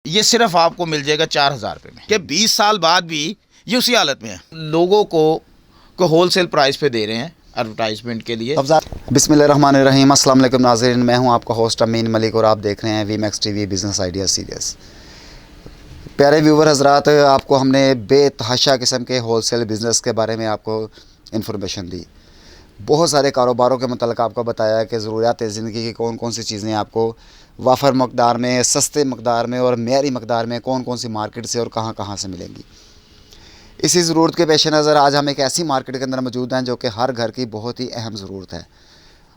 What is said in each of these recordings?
ये सिर्फ आपको मिल जाएगा 4,000 रुपये में, कि 20 साल बाद भी ये उसी हालत में है। लोगों को होलसेल प्राइस पे दे रहे हैं एडवर्टाइजमेंट के लिए। बिस्मिल्लाहिर्रहमानिर्रहीम, अस्सलाम वालेकुम नाज़रीन, मैं हूं आपका होस्ट अमीन मलिक और आप देख रहे हैं VMAX TV business idea series. प्यारे व्यूवर हज़रात, आपको हमने बेतहाशा किस्म के होलसेल बिज़नेस के बारे में आपको इन्फॉर्मेशन दी। बहुत सारे कारोबारों के मतलब आपको बताया कि ज़रूरियात ज़िंदगी की कौन कौन सी चीज़ें आपको वाफर मकदार में, सस्ते मकदार में और मेयारी मकदार में कौन कौन सी मार्केट से और कहाँ कहाँ से मिलेंगी। इसी ज़रूरत के पेश नज़र आज हम एक ऐसी मार्केट के अंदर मौजूद हैं जो कि हर घर की बहुत ही अहम ज़रूरत है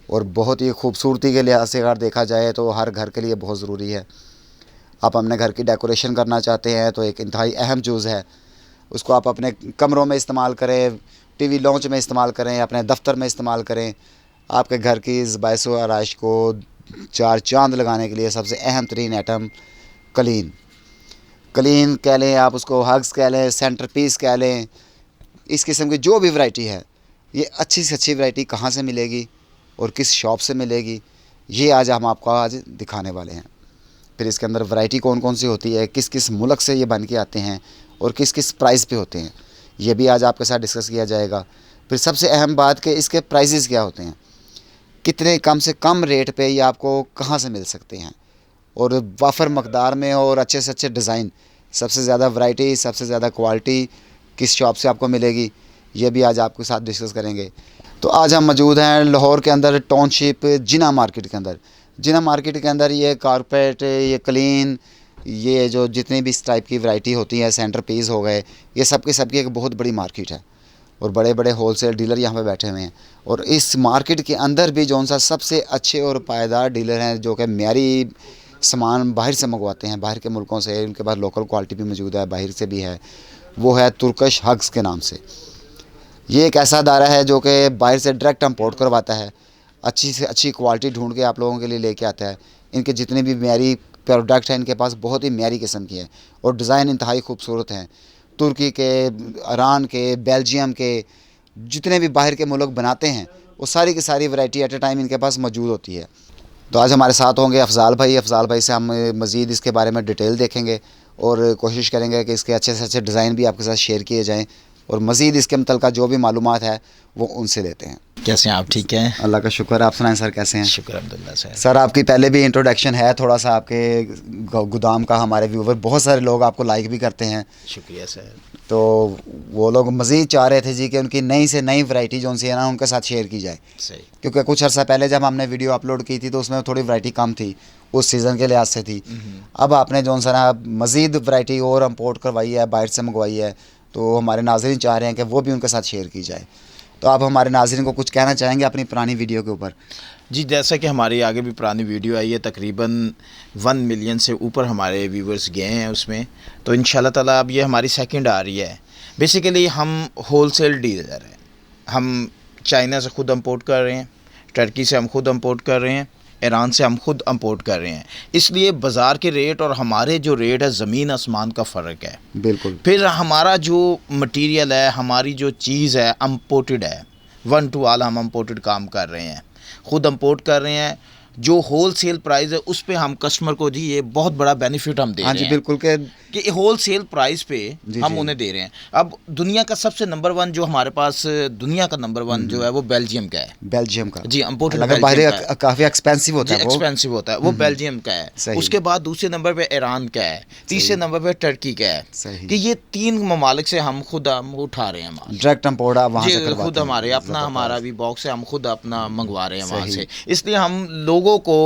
और बहुत ही खूबसूरती के लिहाज से अगर देखा जाए तो हर घर के लिए बहुत ज़रूरी है। आप अपने घर की डेकोरेशन करना चाहते हैं तो एक इंतहाई अहम चीज़ है, उसको आप अपने कमरों में इस्तेमाल करें, टीवी लॉन्च में इस्तेमाल करें, अपने दफ्तर में इस्तेमाल करें। आपके घर की ज़बाइश व आराइश को चार चांद लगाने के लिए सबसे अहम तरीन आइटम कलीन कह लें, आप उसको हग्स कह लें, सेंटर पीस कह लें, इस किस्म की जो भी वैरायटी है, ये अच्छी से अच्छी वैरायटी कहाँ से मिलेगी और किस शॉप से मिलेगी, ये आज हम आपको आज दिखाने वाले हैं। फिर इसके अंदर वैरायटी कौन कौन सी होती है, किस किस मुल्क से ये बन के आते हैं और किस किस प्राइस पे होते हैं, ये भी आज आपके साथ डिस्कस किया जाएगा। फिर सबसे अहम बात कि इसके प्राइसेस क्या होते हैं, कितने कम से कम रेट पे ये आपको कहाँ से मिल सकते हैं और वाफर मकदार में और अच्छे से अच्छे डिज़ाइन, सबसे ज़्यादा वैरायटी, सबसे ज़्यादा क्वालिटी किस शॉप से आपको मिलेगी, ये भी आज आपके साथ डिस्कस करेंगे। तो आज हम मौजूद हैं लाहौर के अंदर टाउनशिप जिना मार्केट के अंदर। जिना मार्केट के अंदर ये कारपेट, ये क्लीन, ये जो जितनी भी इस टाइप की वैरायटी होती है, सेंटर पीस हो गए, ये सबकी एक बहुत बड़ी मार्केट है और बड़े बड़े होलसेल डीलर यहाँ पे बैठे हुए हैं। और इस मार्केट के अंदर भी जौन सा सबसे अच्छे और पायदार डीलर हैं जो कि मेयारी सामान बाहर से मंगवाते हैं, बाहर के मुल्कों से, उनके पास लोकल क्वालिटी भी मौजूद है, बाहर से भी है, वो है तुर्कश हग्स के नाम से। ये एक ऐसा अदारा है जो कि बाहर से डायरेक्ट इम्पोर्ट करवाता है, अच्छी से अच्छी क्वालिटी ढूंढ के आप लोगों के लिए लेके आता है। इनके जितने भी मेयारी प्रोडक्ट हैं इनके पास बहुत ही मेयारी किस्म की है और डिज़ाइन इंतहाई खूबसूरत हैं। तुर्की के, ईरान के, बेल्जियम के, जितने भी बाहर के मुल्क बनाते हैं वो सारी की सारी वैरायटी एट ए टाइम इनके पास मौजूद होती है। तो आज हमारे साथ होंगे अफ़ज़ाल भाई से हम मज़ीद इसके बारे में डिटेल देखेंगे और कोशिश करेंगे कि इसके अच्छे से अच्छे डिज़ाइन भी आपके साथ शेयर किए जाएँ और मज़ीद इसके मतलब जो भी मालूमात है वो उनसे लेते हैं। कैसे हैं आप? ठीक हैं, अल्लाह का शुक्र। आप सुनाएं सर, कैसे हैं? शुक्र अल्हम्दुलिल्लाह सर। सर आपकी पहले भी इंट्रोडक्शन है थोड़ा सा आपके गोदाम का, हमारे व्यूवर बहुत सारे लोग आपको लाइक भी करते हैं। शुक्रिया सर। तो वो लोग मज़ीद चाह रहे थे जी कि उनकी नई से नई वैरायटी जो सी है ना उनके साथ शेयर की जाए, सही। क्योंकि कुछ अर्सा पहले जब हमने वीडियो अपलोड की थी तो उसमें थोड़ी वैरायटी कम थी, उस सीज़न के लिहाज से थी। अब आपने जो सा ना मज़ीद वैरायटी और इम्पोर्ट करवाई है, बाहर से मंगवाई है, तो हमारे नाज़रीन चाह रहे हैं कि वो भी उनके साथ शेयर की जाए। तो आप हमारे नाज़रीन को कुछ कहना चाहेंगे अपनी पुरानी वीडियो के ऊपर? जी, जैसा कि हमारी आगे भी पुरानी वीडियो आई है, तकरीबन 1 मिलियन से ऊपर हमारे व्यूवर्स गए हैं उसमें, तो इंशाल्लाह ताला अब ये हमारी सेकंड आ रही है। बेसिकली हम होलसेल डीलर हैं, हम चाइना से ख़ुद इंपोर्ट कर रहे हैं, टर्की से हम खुद इंपोर्ट कर रहे हैं, ईरान से हम खुद इंपोर्ट कर रहे हैं। इसलिए बाज़ार के रेट और हमारे जो रेट है ज़मीन आसमान का फ़र्क है। बिल्कुल। फिर हमारा जो मटेरियल है, हमारी जो चीज़ है इम्पोर्टेड है, 1 to all हम इम्पोर्टेड काम कर रहे हैं, ख़ुद इम्पोर्ट कर रहे हैं। जो होलसेल प्राइस है उस पे हम कस्टमर को जी ये बहुत बड़ा बेनिफिट हम दे रहे हैं। हाँ जी बिल्कुल, कि होलसेल प्राइस पे हम उन्हें दे रहे हैं। अब दुनिया का सबसे नंबर 1 जो हमारे पास दुनिया का नंबर 1 जो है वो बेल्जियम का है। बेल्जियम का जी, इम्पोर्टेड काफ़ी एक्सपेंसिव होता है, एक्सपेंसिव होता है वो बेल्जियम का है। उसके बाद दूसरे नंबर पे ईरान का है, तीसरे नंबर पे टर्की का है। कि ये 3 ममालिक से हम खुद उठा रहे हैं, डायरेक्ट इम्पोर्ट वहाँ से करवाते हैं खुद हमारे अपना हमारा भी बॉक्स है, हम खुद अपना मंगवा रहे हैं वहाँ से। इसलिए हम लोगों को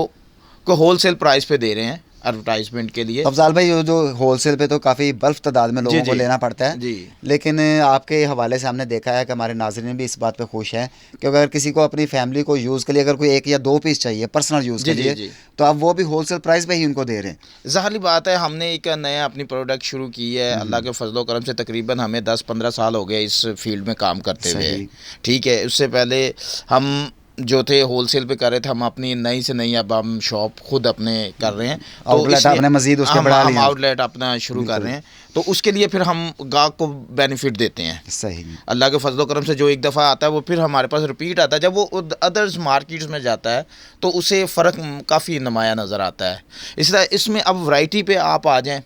होलसेल प्राइस पे दे रहे हैं एडवर्टाइजमेंट के लिए। अफजाल भाई, जो होलसेल पे तो काफ़ी बल्क तादाद में लोगों को लेना पड़ता है जी, लेकिन आपके हवाले से हमने देखा है कि हमारे नाज़रीन भी इस बात पे खुश हैं कि अगर किसी को अपनी फैमिली को यूज़ के लिए अगर कोई 1 या 2 पीस चाहिए पर्सनल यूज़ के लिए, तो आप वो भी होलसेल प्राइस पे ही उनको दे रहे हैं। ज़ाहिर बात है, हमने एक नया अपनी प्रोडक्ट शुरू की है, अल्लाह के फजलो करम से तकरीबन हमें 10-15 साल हो गए इस फील्ड में काम करते हुए। ठीक है, उससे पहले हम जो थे होलसेल पे कर रहे थे, हम अपनी नई से नई अब हम शॉप खुद अपने कर रहे हैं, तो आउटलेट आपने मजीद उसके बढ़ा लिया, हम आउटलेट अपना शुरू कर रहे हैं, तो उसके लिए फिर हम गाहक को बेनिफिट देते हैं। सही, अल्लाह के फजलो करम से जो एक दफ़ा आता है वो फिर हमारे पास रिपीट आता है। जब वो अदर्स मार्केट्स में जाता है तो उसे फ़र्क काफ़ी नुमाया नज़र आता है। इसलिए इसमें अब वैरायटी पे आप आ जाएँ,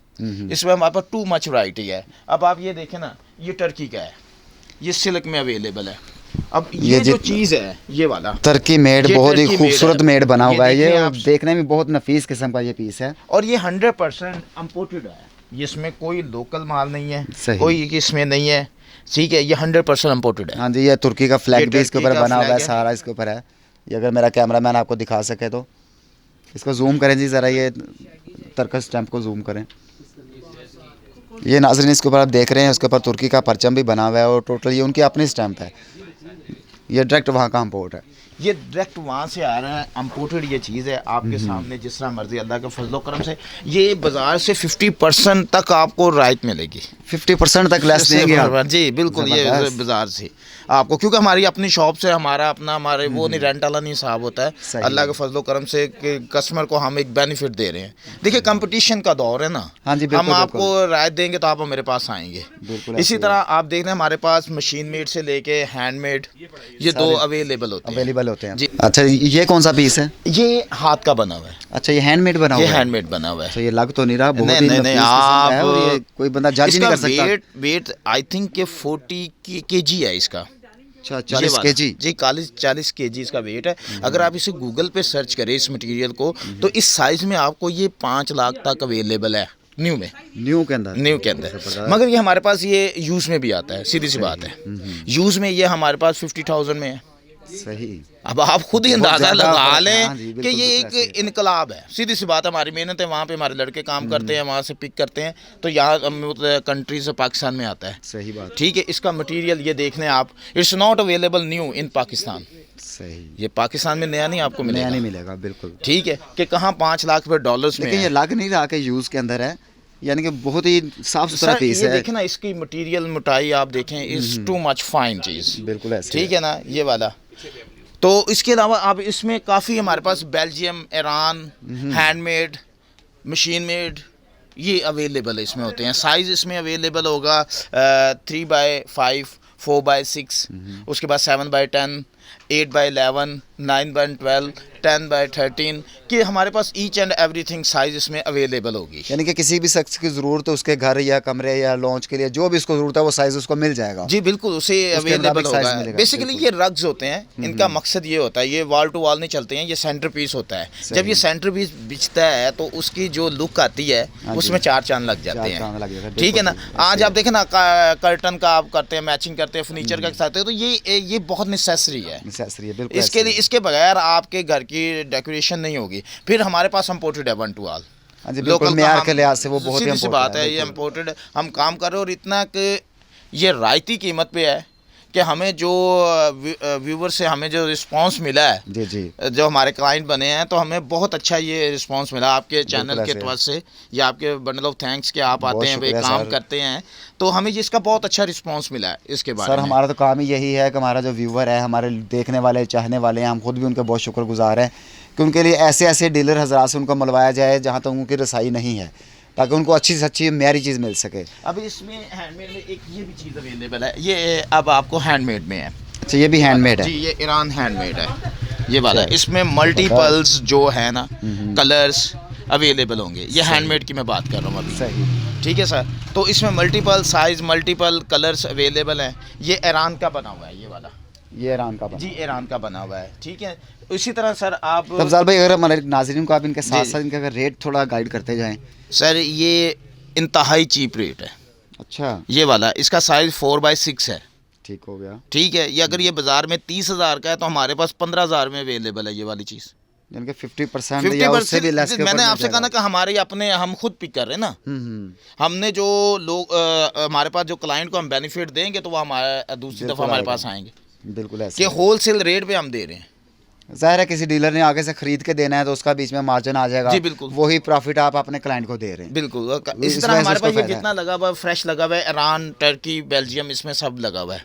इसमें हमारे पास टू मच वैरायटी है। अब आप ये देखें ना, ये टर्की का है, ये सिल्क में अवेलेबल है। अब ये जो चीज़ है ये वाला टर्की मेड, ये बहुत ही टर्की खूबसूरत मेड है। मेड बना ये हुआ है ये, देखिए और आप, देखने में बहुत नफीस किस्म का ये पीस है। और ये 100% इम्पोर्टेड है, इसमें कोई लोकल माल नहीं है, सही। कोई इसमें नहीं है, ठीक है, ये 100% इम्पोर्टेड है। हाँ जी, ये तुर्की का फ्लैग भी इसके टर्की ऊपर का बना हुआ है, फ्लैग है। सारा इसके ऊपर है। ये अगर मेरा कैमरामैन आपको दिखा सके तो इसको जूम करें जी ज़रा, ये टर्किश स्टैंप को जूम करें। ये नाज़रीन इसके ऊपर आप देख रहे हैं, उसके ऊपर तुर्की का परचम भी बना हुआ है, और टोटल ये उनकी अपनी स्टैंप है। ये डायरेक्ट वहाँ का इम्पोर्ट है। ये डायरेक्ट वहाँ से आ रहा है, इम्पोर्टेड ये चीज़ है, आपके सामने जिस तरह मर्जी, अल्लाह के फजलो करम से ये बाज़ार से 50% तक आपको राहत मिलेगी। 50% तक लेस देंगे आप? जी बिल्कुल, ये बाज़ार से आपको, क्योंकि हमारी अपनी शॉप से हमारा अपना, हमारे वो नहीं, रेंट वाला नहीं हिसाब होता है। अल्लाह के फजलो करम से कि कस्टमर को हम एक बेनिफिट दे रहे हैं। देखिए कंपटीशन का दौर है ना, हाँ जी, हम आपको राहत देंगे तो आप मेरे पास आएंगे। इसी तरह आप देख रहे हैं हमारे पास मशीन मेड से लेके हैंडमेड, ये दो अवेलेबल होते हैं। अच्छा, ये कौन सा पीस है? ये हाथ का बना हुआ है। अच्छा, ये हैंडमेड बना हुआ है? ये हैंडमेड बना हुआ है। तो ये लग तो नहीं रहा, बहुत नहीं ही नहीं नहीं, आप और ये कोई बंदा जज नहीं कर सकता। वेट आई थिंक के 40 kg है इसका। अच्छा, 40 kg जी, 40 kg इसका वेट है। अगर आप इसे गूगल पे सर्च करें इस मटेरियल को, तो इस साइज में आपको ये 5 लाख तक अवेलेबल है न्यू में, न्यू के अंदर। मगर ये हमारे पास ये यूज़ में भी आता है, सीधी सी बात है। यूज़ में ये हमारे पास 50,000 में है। सही। अब आप खुद ही अंदाजा लगा लें हाँ कि ये एक इनकलाब है। सीधी सी बात है, हमारी मेहनत है, वहाँ पे हमारे लड़के काम करते हैं, वहाँ से पिक करते हैं, तो यहाँ कंट्री से पाकिस्तान में आता है। सही बात। ठीक है, इसका मटेरियल ये देख लें आप, it's not available new in Pakistan. सही। ये पाकिस्तान में नया नहीं आपको मिलेगा, नया नहीं मिलेगा, बिल्कुल। ठीक है, कि कहाँ 5 लाख रुपए डॉलर्स में। लेकिन ये लग नहीं रहा कि यूज़ के अंदर है, यानी कि बहुत ही साफ सुथरा पीस है। देखें ना, इसकी मटेरियल मोटाई आप देखें, इज टू मच फाइन चीज़, बिल्कुल ऐसे। ठीक है ना, ये वाला। तो इसके अलावा आप इसमें काफ़ी हमारे पास Belgium, Iran, handmade, machine made, ये अवेलेबल है, इसमें होते हैं। साइज़ इसमें अवेलेबल होगा 3x5, 4x6, उसके बाद 7x10, 8x11, 9x12, 10x13, कि हमारे पास ईच एंड एवरीथिंग साइज इसमें अवेलेबल होगी। यानी कि किसी भी शख्स की ज़रूरत है उसके घर या कमरे या लॉन्च के लिए, जो भी उसको ज़रूरत है वो साइज़ उसको मिल जाएगा। जी बिल्कुल, उसे अवेलेबल होगा। बेसिकली ये रग्स होते हैं, इनका मकसद ये होता है, ये वॉल टू वॉल नहीं चलते हैं, ये सेंटर पीस होता है। जब ये सेंटर पीस बिछता है तो उसकी जो लुक आती है उसमें 4 चांद लग जाते हैं, ठीक है ना। आज आप देखें ना, कर्टन का आप करते हैं, मैचिंग करते हैं, फर्नीचर का करते हैं, तो ये बहुत नेसेसरी है। इसके लिए, इसके बगैर आपके घर की डेकोरेशन नहीं होगी। फिर हमारे पास इम्पोर्टेड है 1 to all, लोकल मेयार के लिहाज से वो बहुत ही बात है, ये इम्पोर्टेड हम काम कर रहे हैं, और इतना कि ये रायती कीमत पे है कि हमें जो व्यूवर से हमें जो रिस्पांस मिला है, जी जी, जो हमारे क्लाइंट बने हैं, तो हमें बहुत अच्छा ये रिस्पांस मिला आपके चैनल के तरफ से, या आपके बंडल ऑफ थैंक्स के आप आते हैं भाई, काम करते हैं, तो हमें इसका बहुत अच्छा रिस्पांस मिला है इसके बारे में। सर हमारा तो काम ही यही है कि हमारा जो व्यूवर है, हमारे देखने वाले, चाहने वाले हैं, हम खुद भी उनके बहुत शुक्रगुजार हैं कि उनके लिए ऐसे ऐसे डीलर हजरात से उनको मिलवाया जाए जहाँ तक उनकी रसाई नहीं है, ताकि उनको अच्छी से अच्छी मेरी चीज़ मिल सके। अब इसमें हैंडमेड में एक ये भी चीज़ अवेलेबल है, ये अब आपको हैंडमेड में है। अच्छा, ये भी हैंडमेड है? जी, ये ईरान हैंडमेड है, ये वाला। इसमें मल्टीपल्स जो है ना, कलर्स अवेलेबल होंगे। ये हैंडमेड की मैं बात कर रहा हूँ अभी। सही, ठीक है सर। तो इसमें multiple size, multiple colours available हैं। ये ईरान का बना हुआ है, ये वाला, ये ईरान का बना, जी ईरान का बना हुआ है, ठीक है। इसी तरह सर आप अफजाल भाई, अगर हमारे नाज़रीन को आप इनके साथ साथ इनका अगर रेट थोड़ा गाइड करते जाएं। सर ये इंतहाई चीप रेट है। अच्छा, ये वाला, इसका साइज़ 4x6 है, ठीक हो गया, ठीक है। ये अगर ये बाज़ार में 30,000 का है तो हमारे पास 15,000 में अवेलेबल है ये वाली चीज़, यानी कि 50% या उससे भी लेस। मैंने आपसे कहा ना कि हमारे अपने, हम खुद पिक कर रहे हैं ना, हमने जो लोग हमारे पास जो क्लाइंट को हम बेनिफिट देंगे तो वो हमारे दूसरी दफ़ा हमारे पास आएंगे। बिल्कुल ऐसे कि होलसेल रेट पे हम दे रहे हैं। ज़ाहिर है किसी डीलर ने आगे से खरीद के देना है तो उसका बीच में मार्जिन आ जाएगा। जी बिल्कुल, वही प्रॉफिट आप अपने क्लाइंट को दे रहे हैं। बिल्कुल। इसी तरह हमारे पास ये जितना लगा हुआ है, फ्रेश लगा हुआ है, ईरान, टर्की, बेल्जियम, इसमें सब लगा हुआ है।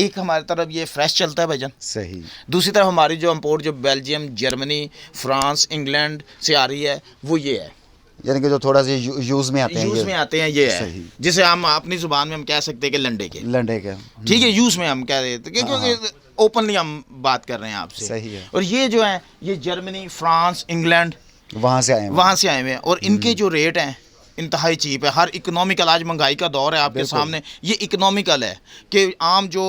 एक हमारी तरफ ये फ्रेश चलता है भाईजान, सही। दूसरी तरफ हमारी जो इम्पोर्ट जो बेल्जियम, जर्मनी, फ्रांस, इंग्लैंड से आ रही है वो ये है, यानी कि जो थोड़ा सा यूज़ में आते हैं, ये है, जिसे हम अपनी ज़ुबान में हम कह सकते हैं कि लंडे के, ठीक है। यूज़ में हम कह रहे थे क्योंकि ओपनली हम बात कर रहे हैं आपसे, सही है। और ये जो है, ये जर्मनी, फ्रांस, इंग्लैंड, वहाँ से आए हुए हैं, और इनके जो रेट हैं इंतहाई चीप है, हर इकोनॉमिकल, आज महंगाई का दौर है आपके सामने, ये इकोनॉमिकल है कि आम जो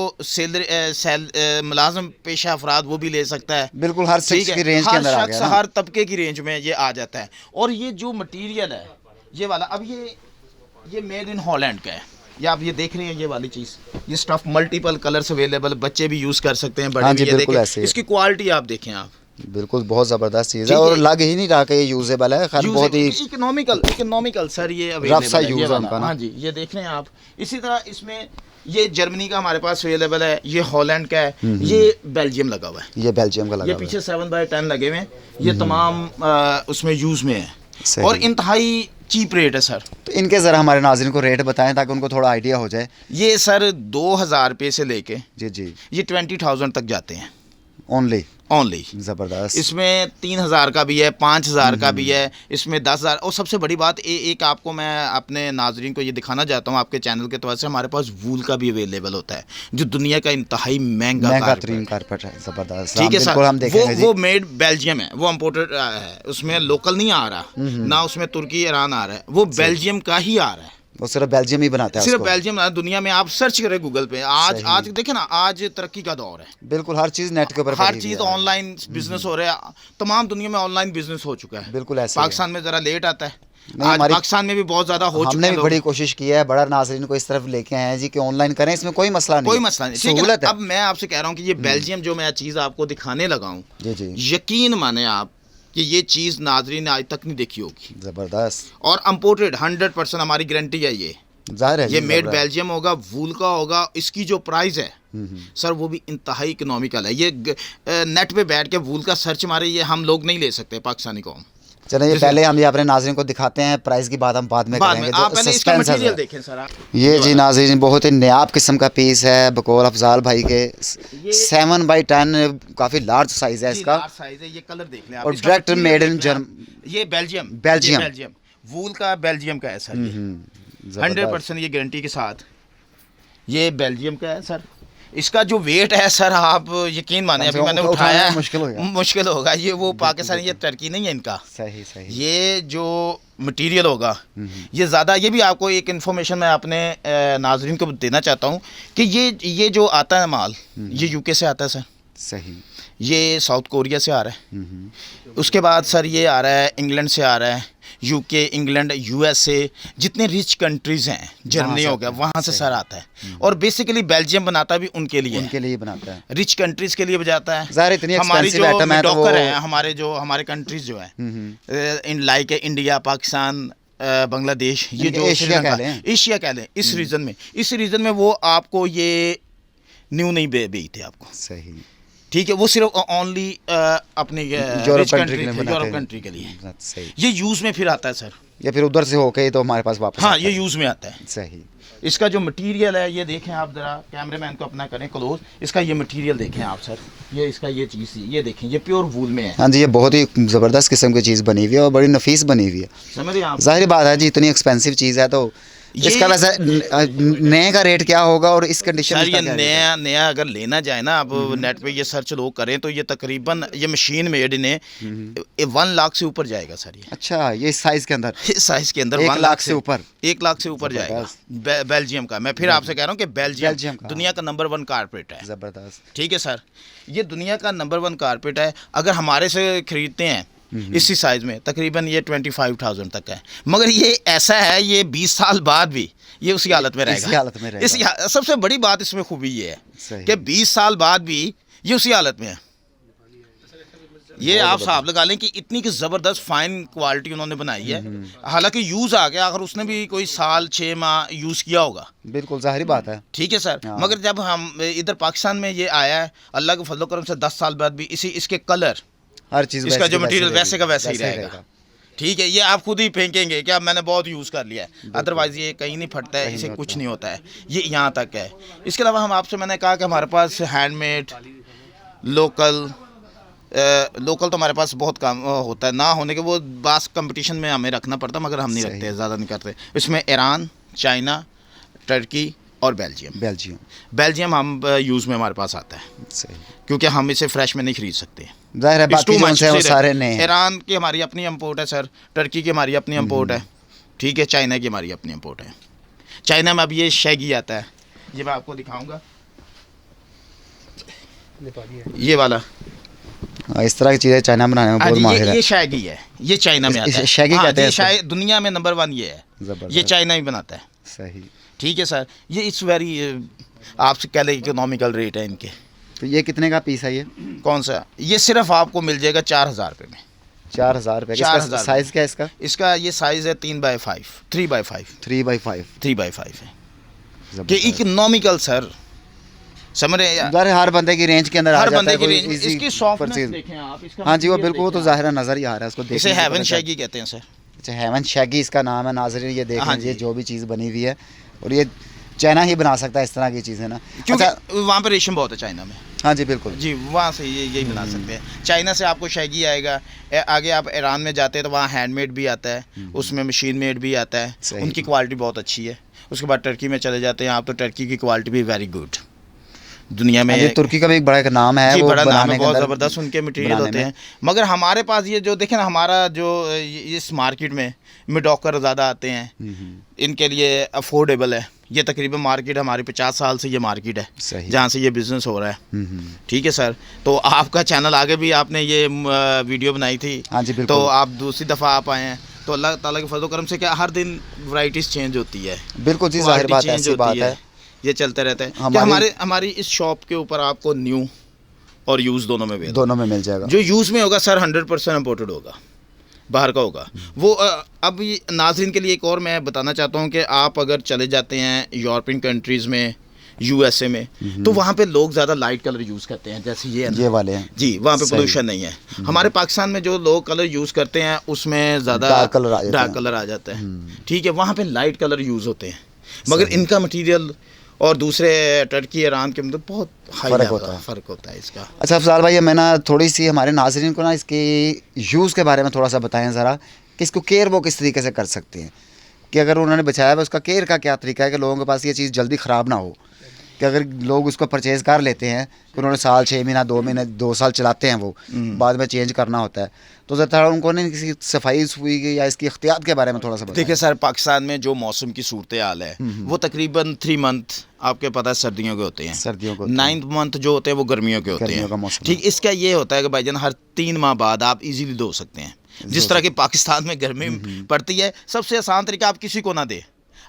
मुलाजम पेशा अफराद वो भी ले सकता है। बिल्कुल हर शख्स की रेंज के अंदर आ गया ना। हर तबके की रेंज में ये आ जाता है। और ये जो मटेरियल है ये वाला, अब ये मेड इन हॉलैंड का है, ये आप ये देख रहे हैं, ये वाली चीज़, ये स्टफ मल्टीपल कलर्स अवेलेबल, बच्चे भी यूज़ कर सकते हैं, बड़े भी। ये देखें इसकी क्वालिटी, आप देखें आप, बिल्कुल बहुत ज़बरदस्त चीज़ है और लग ही नहीं रहा कि ये यूजेबल है। खैर बहुत ही इकोनॉमिकल सर, ये रफ सा यूज है उनका ना। हाँ जी, ये देख रहे हैं आप। इसी तरह इसमें ये जर्मनी का हमारे पास अवेलेबल है, ये हॉलैंड का है, ये बेल्जियम लगा हुआ है, ये बेल्जियम का लगा ये हुआ है। पीछे 7x10 लगे हुए हैं, ये तमाम उसमें यूज़ में है और इंतहाई चीप रेट है सर। तो इनके ज़रा हमारे नाज़रीन को रेट बताएं ताकि उनको थोड़ा आइडिया हो जाए। ये सर 2000 रुपये से लेके जी ये 20,000 तक जाते हैं ओनली। ज़बरदस्त। इसमें 3,000 का भी है, 5,000 का भी है, इसमें 10,000। और सबसे बड़ी बात एक आपको मैं अपने नाजरीन को ये दिखाना चाहता हूँ आपके चैनल के तौर से, हमारे पास वूल का भी अवेलेबल होता है जो दुनिया का इंतहाई महंगा तरीन कारपेट है। ज़बरदस्त। ठीक है सर, हम देखेंगे वो मेड बेल्जियम है, वो इम्पोर्टेड है, उसमें लोकल नहीं आ रहा, ना उसमें तुर्की ईरान आ रहा है, वो बेल्जियम का ही आ रहा है, वो सिर्फ बेल्जियम ही बनाता है, सिर्फ बेल्जियम। दुनिया में आप सर्च करें गूगल पे, आज देखें ना, आज तरक्की का दौर है, बिल्कुल हर चीज़ नेट के ऊपर, हर चीज़ ऑनलाइन बिजनेस हो रहा है, तमाम दुनिया में ऑनलाइन बिजनेस हो चुका है। बिल्कुल ऐसे पाकिस्तान में ज़रा लेट आता है, आज पाकिस्तान में भी बहुत ज़्यादा हो चुका है। हमने भी बड़ी कोशिश की है, बड़ा नाज़रीन को इस तरफ लेके आए हैं जी कि ऑनलाइन करें, इसमें कोई मसला नहीं, कोई मसला नहीं, सहूलत है। अब मैं आपसे कह रहा हूँ कि ये बेल्जियम जो मैं चीज़ आपको दिखाने लगा हूँ, यकीन माने आप कि ये चीज़ नाजरीन ने आज तक नहीं देखी होगी। ज़बरदस्त। और इम्पोर्टेड 100% हमारी गारंटी है, ये ज़ाहिर है ये मेड बेल्जियम होगा, वूल का होगा। इसकी जो प्राइस है सर वो भी इंतहाई इकोनॉमिकल है। ये नेट पे बैठ के वूल का सर्च मारे, ये हम लोग नहीं ले सकते पाकिस्तानी कौम। चलिए पहले हम ये अपने नाज़रीन को दिखाते हैं, प्राइस की बात हम बाद में करेंगे। आप पहले इसका मटेरियल देखें सर आप। ये जी नाज़रीन बहुत ही नायाब किस्म का पीस है बकौल अफजाल भाई के, 7x10 काफ़ी लार्ज साइज़ है इसका, ये कलर देख लें आप, और डायरेक्ट मेड इन ये बेल्जियम वूल का, बेल्जियम का है सर, 100% ये गारंटी के साथ ये बेल्जियम का है सर। इसका जो वेट है सर, आप यकीन माने, अभी मैंने उठाया है, मुश्किल होगा। ये वो पाकिस्तान, ये टर्की नहीं है इनका। सही। ये जो मटेरियल होगा ये ज़्यादा, ये भी आपको एक इन्फॉर्मेशन मैं अपने नाजरीन को देना चाहता हूँ कि ये जो आता है माल, ये यूके से आता है सर। सही। ये साउथ कोरिया से आ रहा है, उसके बाद सर ये आ रहा है इंग्लैंड से आ रहा है, यूके, इंग्लैंड, यूएसए, जितने रिच कंट्रीज़ हैं, जर्मनी हो गया, वहाँ से सर आता है। और बेसिकली बेल्जियम बनाता भी उनके लिए बनाता है, रिच कंट्रीज़ के लिए बजाता है। इतनी हमारी जो डॉक्टर हैं, हमारे कंट्रीज़ जो हैं, in like India, Pakistan, Bangladesh, ये जो एशिया कह लें, इस रीजन में वो आपको ये न्यू नहीं बेचते आपको। सही। ठीक है, वो सिर्फ ओनली अपने यूरोप कंट्री के लिए ये यूज़ में फिर आता है सर, या फिर उधर से होके तो हमारे पास वापस। हाँ, ये यूज़ में आता है। सही। इसका जो मटेरियल है ये देखें आप, ज़रा कैमरामैन को अपना करें क्लोज, इसका ये मटेरियल देखें आप सर, ये इसका ये चीज़ ये देखें, ये प्योर वूल में है। हाँ जी, ये बहुत ही ज़बरदस्त किस्म की चीज़ बनी हुई है और बड़ी नफीस बनी हुई है। समझ रहे हैं आप? जाहिर बात है जी, इतनी एक्सपेंसिव चीज़ है तो इसका वैसे नए का रेट क्या होगा और इस कंडीशन में ये नया अगर लेना जाए ना, आप नेट पे ये सर्च लोग करें तो ये तकरीबन, ये मशीन मेड ने 1 लाख से ऊपर जाएगा सर ये। अच्छा, ये साइज के अंदर, इस साइज के अंदर 1 लाख से ऊपर, 1 लाख से ऊपर जाएगा बेल्जियम का। मैं फिर आपसे कह रहा हूँ कि बेल्जियम दुनिया का नंबर 1 कारपेट है। ज़बरदस्त। ठीक है सर, ये दुनिया का नंबर 1 कारपेट है। अगर हमारे से खरीदते हैं इसी साइज़ में, तकरीबन ये 25,000 तक है, मगर ये ऐसा है, ये 20 साल बाद भी ये उसी हालत में रहेगा। सबसे बड़ी बात इसमें खूबी ये है कि 20 साल बाद भी ये उसी हालत में है। ये आप साहब लगा लें कि इतनी की ज़बरदस्त फाइन क्वालिटी उन्होंने बनाई है। हालांकि यूज़ आ गया, अगर उसने भी कोई साल 6 माह यूज़ किया होगा, बिल्कुल जाहिर बात है। ठीक है सर। मगर जब हम इधर पाकिस्तान में ये आया है, अल्लाह के फजल करम से 10 साल बाद भी इसके कलर, हर चीज़, इसका जो मटेरियल वैसे का वैसे ही रहेगा। ठीक है, ये आप खुद ही फेंकेंगे कि अब मैंने बहुत यूज़ कर लिया है, अदरवाइज़ ये कहीं नहीं फटता है, इसे कुछ नहीं होता है, ये यहाँ तक है। इसके अलावा हम आपसे, मैंने कहा कि हमारे पास हैंडमेड, लोकल तो हमारे पास बहुत कम होता है, ना होने के वो बास कंपटीशन में हमें रखना पड़ता, मगर हम नहीं रखते, ज़्यादा नहीं करते। इसमें ईरान, चाइना, टर्की और बेल्जियम हम यूज़ में हमारे पास आता है। सही। क्योंकि हम इसे फ्रेश में नहीं खरीद सकते, ज़ाहिर है, बाकी जो है वो सारे नए हैं। ईरान की हमारी अपनी इंपोर्ट है सर, टर्की की हमारी अपनी इंपोर्ट है, ठीक है, चाइना की हमारी अपनी इंपोर्ट है। चाइना में अब ये शैगी आता है, ये मैं आपको दिखाऊंगा, ये वाला। इस तरह की चीज़ें चाइना बनाने में बहुत माहिर है। ये शैगी है, ये चाइना में आता है। शैगी कहते हैं शायद दुनिया में नंबर 1 ये है, ज़बरदस्त। ये चाइना ही बनाता है। सही। ठीक है सर, ये इट्स वेरी आपसे कह लें इकोनॉमिकल रेट है इनके। तो ये कितने का पीस है ये? कौन सा? ये सिर्फ आपको मिल जाएगा 4000 रुपये में। 4000 रुपये। 4000। साइज़ क्या है इसका? इसका ये साइज़ है 3x5 3x5 है कि इकोनॉमिकल सर, समझ रहे हैं? हर बंदे की रेंज के अंदर आ हर जाता बंदे है। की कोई रेंज, easy इसकी सॉफ्टनेस purchase। देखें आप, इसका हाँ जी, वो material बिल्कुल, वो तो देखें ज़ाहिर है, नज़र ही आ रहा है उसको देखने इसे से हेवन पता चल- शैगी कहते हैं सर। अच्छा, हेवन शैगी इसका नाम है। नाज़रीन ये देख हाँ लीजिए जी। जो भी चीज़ बनी हुई है, और ये चाइना ही बना सकता है इस तरह की चीज़ें ना। क्योंकि अच्छा, वहाँ पे रेशम बहुत है चाइना में। हाँ जी बिल्कुल। जी, वहाँ से ये यही बना सकते हैं। चाइना से आपको शैगी आएगा। आगे आप ईरान में जाते हैं तो वहाँ हैंडमेड भी आता है, उसमें मशीन मेड भी आता है, सही। उनकी क्वालिटी बहुत अच्छी है। उसके बाद टर्की में चले जाते हैं आप, तो टर्की की क्वालिटी भी वेरी गुड। दुनिया में ये तुर्की का भी एक बड़ा एक नाम है। जी, वो बड़ा नाम बनाने है, के बहुत अंदर ज़बरदस्त उनके मटेरियल बनाने होते में। हैं। मगर हमारे पास ये जो देखें ना, हमारा जो इस मार्केट में मिडॉकर ज़्यादा आते हैं, इनके लिए अफोर्डेबल है। ये तकरीबन मार्केट हमारी 50 साल से ये मार्केट है सही। जहाँ से ये बिज़नेस हो रहा है। ठीक है सर, तो आपका चैनल आगे भी आपने ये वीडियो बनाई थी। हाँ जी बिल्कुल। तो आप दूसरी दफ़ा आप आए हैं, तो अल्लाह ताला के फजल करम से क्या हर दिन वैराइटीज़ चेंज होती है। बिल्कुल जी, ज़ाहिर बात है, ऐसी बात है। ये चलते रहता है। हमारी- हमारी इस शॉप के ऊपर आपको न्यू और यूज़ दोनों में मिलेगा। दोनों में मिल जाएगा। जो यूज़ में होगा सर 100% इम्पोर्टेड होगा, बाहर का होगा वो। अब ये नाज़रीन के लिए एक और मैं बताना चाहता हूँ कि आप अगर चले जाते हैं यूरोपियन कंट्रीज़ में, यूएसए में, तो वहाँ पे लोग ज़्यादा लाइट कलर यूज़ करते हैं, जैसे ये वाले हैं जी, वहाँ पे सही। पोल्यूशन नहीं है। हमारे पाकिस्तान में जो लोग कलर यूज़ करते हैं उसमें ज़्यादा डार्क कलर आ जाता है। ठीक है, वहाँ पे लाइट कलर यूज़ होते हैं, मगर इनका मटीरियल और दूसरे टर्की ईरान के मतलब बहुत हाई फ़र्क होता है इसका। अच्छा अफजाल भाई, मैं ना थोड़ी सी हमारे नाज़रीन को ना इसके यूज़ के बारे में थोड़ा सा बताएं ज़रा, कि इसको केयर वो किस तरीके से कर सकते हैं, कि अगर उन्होंने बचाया है उसका केयर का क्या तरीका है, कि लोगों के पास ये चीज़ जल्दी ख़राब ना हो, कि अगर लोग उसको परचेज़ कर लेते हैं कि उन्होंने साल 6 महीना 2 महीने 2 साल चलाते हैं, वो बाद में चेंज करना होता है, तो ज़रा उनको नहीं किसी सफाई सुई या इसकी एहतियात के बारे में थोड़ा सा बताएं। देखिए सर, पाकिस्तान में जो मौसम की सूरत हाल है वो तकरीबन 3 मंथ आपके पता है सर्दियों के होते हैं, सर्दियों को 9th मंथ जो होते हैं वो गर्मियों के होते हैं। ठीक, इसका ये होता है कि भाईजान हर 3 माह बाद आप इजीली धो सकते हैं। जिस तरह की पाकिस्तान में गर्मी पड़ती है, सबसे आसान तरीका आप किसी को ना दे,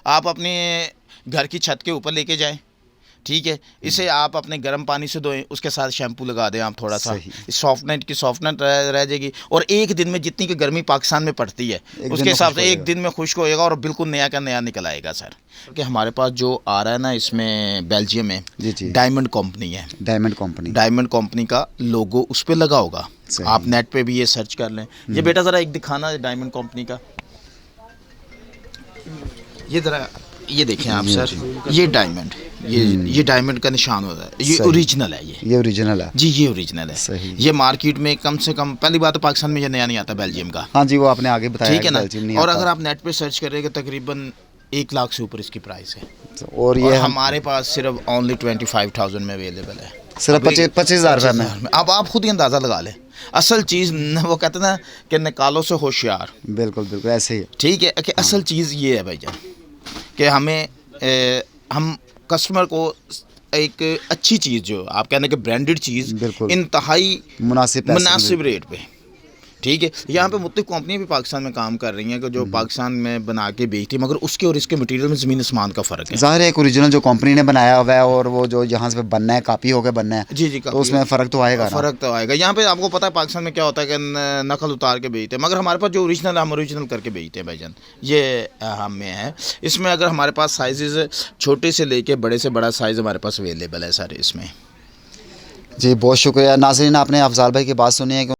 आप अपने घर की छत के ऊपर लेके जाएं। ठीक है, इसे आप अपने गर्म पानी से धोएं, उसके साथ शैम्पू लगा दें आप थोड़ा सा, सॉफ्टनेट रह जाएगी। और एक दिन में जितनी की गर्मी पाकिस्तान में पड़ती है उसके हिसाब से एक दिन में खुश्क होएगा और बिल्कुल नया का नया निकल आएगा सर। क्योंकि हमारे पास जो आ रहा है ना, इसमें बेल्जियम में डायमंड कंपनी है, डायमंड कंपनी का लोगो उस पर लगा होगा। आप नेट पे भी ये सर्च कर लें। ये बेटा ज़रा एक दिखाना डायमंड कंपनी का, ये ज़रा ये देखें आप सर, ये डायमंड, ये डायमंड का निशान होता है, ये ओरिजिनल है। ये ओरिजिनल है जी, ये ओरिजिनल है। सही। ये मार्केट में कम से कम, पहली बात तो पाकिस्तान में ये नया नहीं आता बेल्जियम का। हाँ जी, वो आपने आगे बताया। ठीक है ना। और अगर आप नेट पे सर्च करेंगे तकरीबन 1 लाख से ऊपर इसकी प्राइस है। और ये हमारे पास सिर्फ ओनली 25,000 में अवेलेबल है, सिर्फ 25,000 में। अब आप खुद ही अंदाज़ा लगा लें। असल चीज़ वो कहते हैं ना कि निकालो से होशियार। बिल्कुल बिल्कुल ऐसे ही। ठीक है कि असल चीज़ ये है भाईजान कि हम कस्टमर को एक अच्छी चीज़, जो आप कहने के ब्रांडेड चीज़, इंतहाई मुनासिब रेट पे। ठीक है, यहाँ पे मुख्तलिफ कंपनियाँ भी पाकिस्तान में काम कर रही हैं कि जो पाकिस्तान में बना के बेचती है, मगर उसके और इसके मटेरियल में ज़मीन आसमान का फ़र्क है। ज़ाहिर है एक ओरिजिनल जो कंपनी ने बनाया हुआ है और वो जो यहाँ से बनना है, कापी होकर बनना है, जी तो उसमें फ़र्क तो आएगा। यहाँ पे आपको पता है पाकिस्तान में क्या होता है कि नकल उतार के बेचते हैं, मगर हमारे पास जो ओरिजिनल हम ओरिजिनल करके बेचते हैं भाईजान, ये हमें है। इसमें अगर हमारे पास साइज़ छोटे से लेके बड़े से बड़ा साइज़ हमारे पास अवेलेबल है सर इसमें। जी बहुत शुक्रिया नाज़रीन, आपने अफजाल भाई की बात सुनी है कि